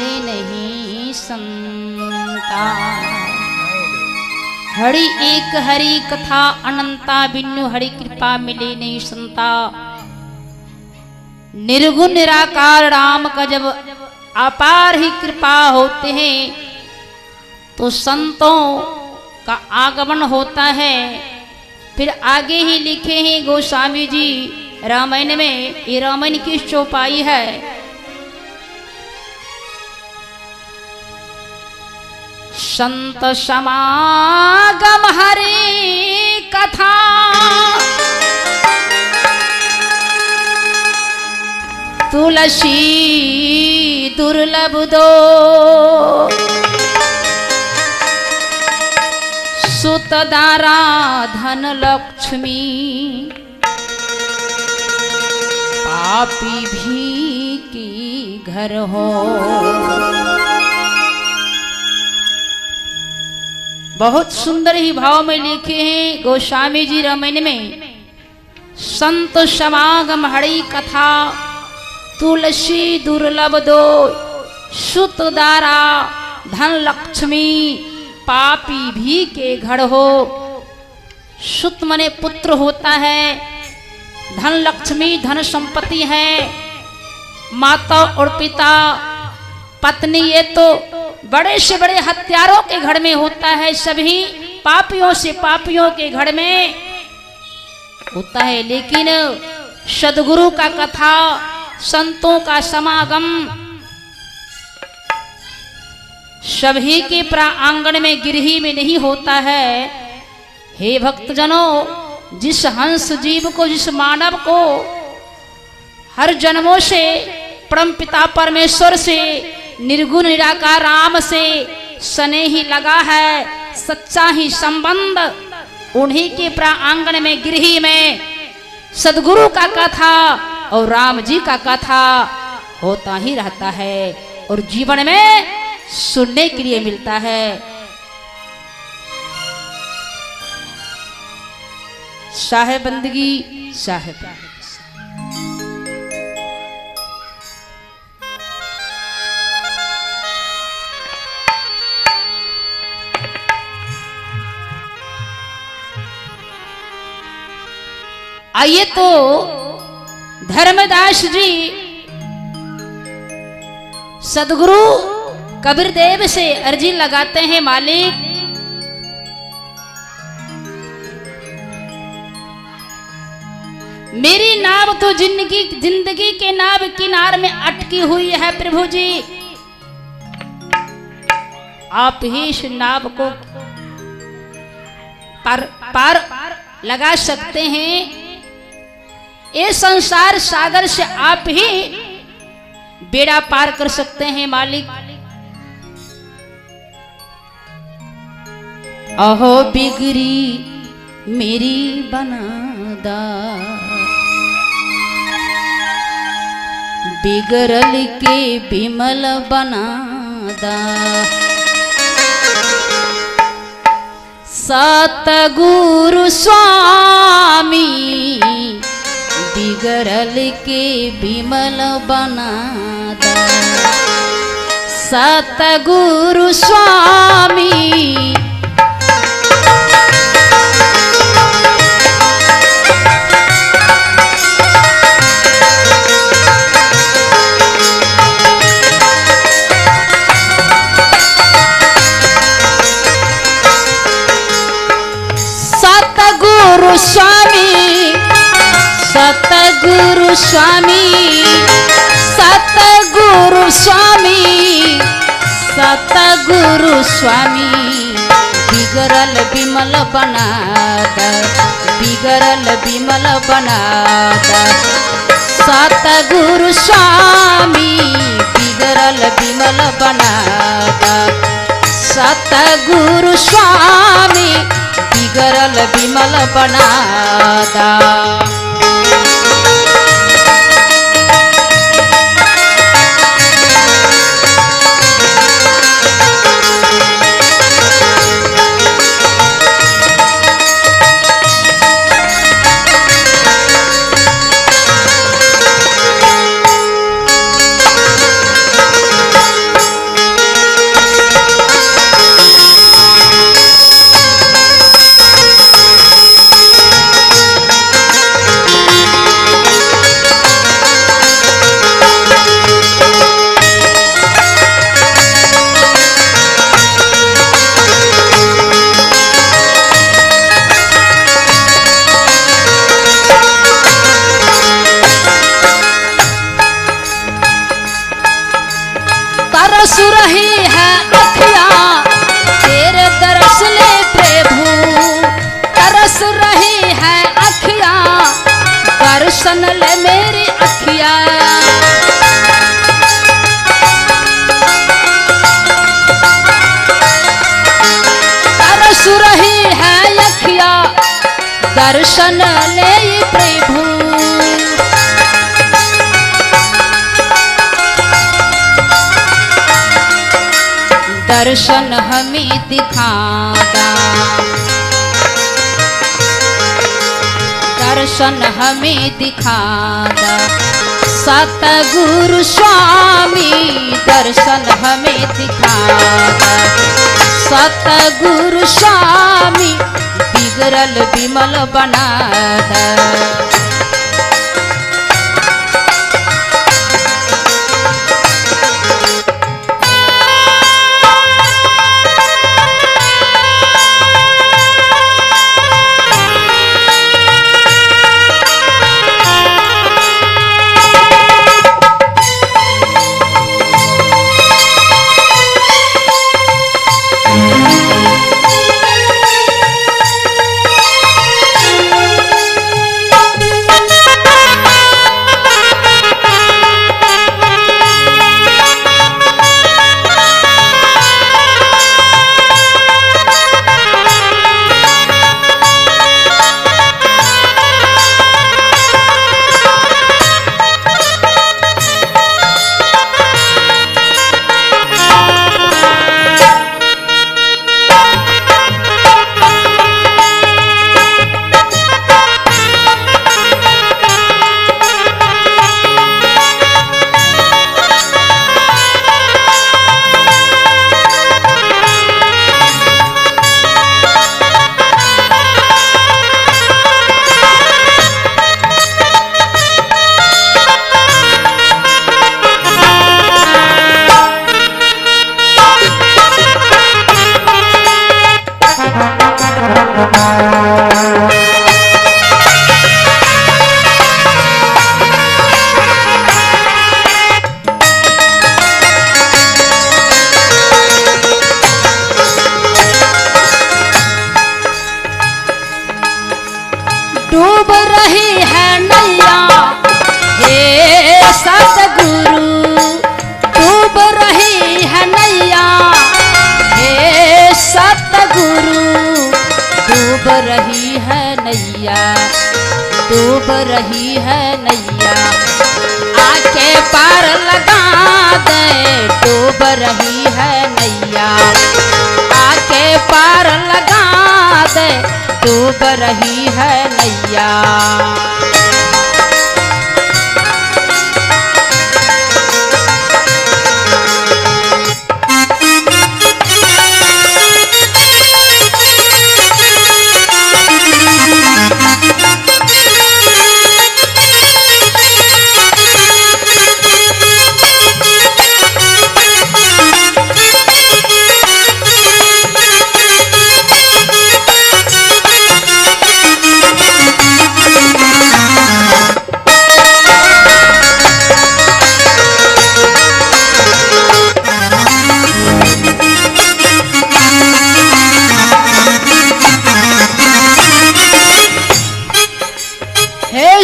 मिले नहीं संता। हरि एक हरि कथा अनंता, बिनु हरि कृपा मिले नहीं संता। निर्गुण निराकार राम का जब अपार ही कृपा होते हैं तो संतों का आगमन होता है। फिर आगे ही लिखे हैं गोस्वामी जी रामायण में, ये रामायण की चौपाई है। संत समागम हरि कथा, तुलसी दुर्लभ दो, सुत दारा धन लक्ष्मी, पापी भी की घर हो। बहुत सुंदर ही भाव में लिखे हैं गोस्वामी जी रामायण में। संत समागम हरि कथा, तुलसी दुर्लभ दो, सुत दारा धन लक्ष्मी, पापी भी के घर हो। सुत मने पुत्र होता है, धन लक्ष्मी धन संपत्ति है, माता और पिता पत्नी ये तो बड़े से बड़े हत्यारों के घर में होता है, सभी पापियों से पापियों के घर में होता है। लेकिन सदगुरु का कथा, संतों का समागम सभी के प्रांगण में गिरही में नहीं होता है। हे भक्तजनों, जिस हंस जीव को, जिस मानव को हर जन्मों से परमपिता परमेश्वर से, निर्गुण निराकार राम से स्नेह ही लगा है, सच्चा ही संबंध, उन्हीं के प्रांगण में गिरही में सदगुरु का कथा और राम जी का कथा होता ही रहता है और जीवन में सुनने के लिए मिलता है। साहेब बंदगी साहेब। आइए तो धर्मदास जी सदगुरु कबीर देव से अर्जी लगाते हैं, मालिक मेरी नाव तो जिंदगी के नाव किनार में अटकी हुई है प्रभु जी, आप ही इस नाव को पार लगा सकते हैं। ये संसार सागर से आप ही बेड़ा पार कर सकते हैं मालिक। अहो बिगड़ी मेरी बनादा, बिगड़ल के बिमल बनादा, सतगुरु स्वामी बिगड़ल के बिमल बनादा, सतगुरु स्वामी सतगुरु स्वामी, सतगुरु स्वामी, सतगुरु स्वामी, बिगड़ल बिमल बनादा, बिगड़ल बिमल बनादा, सतगुरु स्वामी बिगड़ल बिमल बनादा, सतगुरु स्वामी बिगड़ल बिमल बनादा। तरस रही है अखिया तेरे दर्श ले प्रभु, तरस रही है अखिया दर्शन ले मेरी अखिया। तरस रही है अखिया दर्शन ले प्रभु, दर्शन हमें दिखादा, दर्शन हमें दिखादा सतगुरु स्वामी, दर्शन हमें दिखादा सतगुरु स्वामी, बिगड़ल विमल बनादा। डूब रही है नैया हे सतगुरु, डूब रही है नैया हे सतगुरु, डूब रही है नैया, डूब रही है नैया, आके पार लगा दे, डूब रही है नैया, आके पार लगा दे, डूब रही है नैया।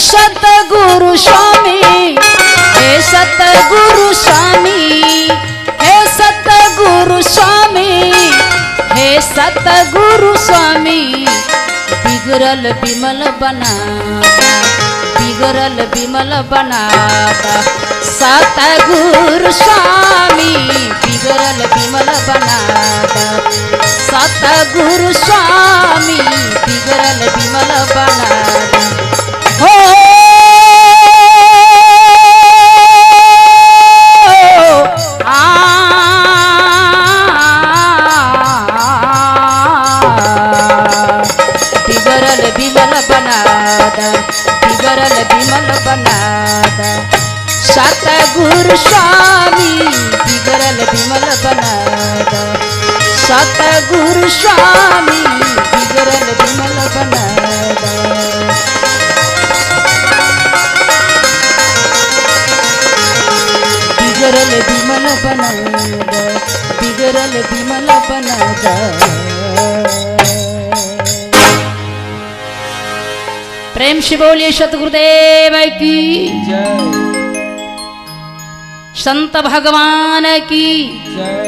सतगुरु स्वामी, हे सतगुरु स्वामी, हे सतगुरु स्वामी, हे सतगुरु स्वामी, बिगड़ल विमल बनाता, बिगड़ल विमल बनाता, सतगुरु स्वामी, बिगड़ल विमल बनाता, सतगुरु स्वामी, बिगड़ल विमल बनाता। हो बिगड़ल विमल बनादा, बिगड़ल विमल बनादा, सतगुरु स्वामी, बिगड़ल विमल बनादा, सतगुरु स्वामी, बिगड़ल विमल बनादा। बिगड़ल विमल बना द, बिगड़ल विमल बना द। प्रेम से बोलिए सतगुरुदेव की जय, संत भगवान की जय।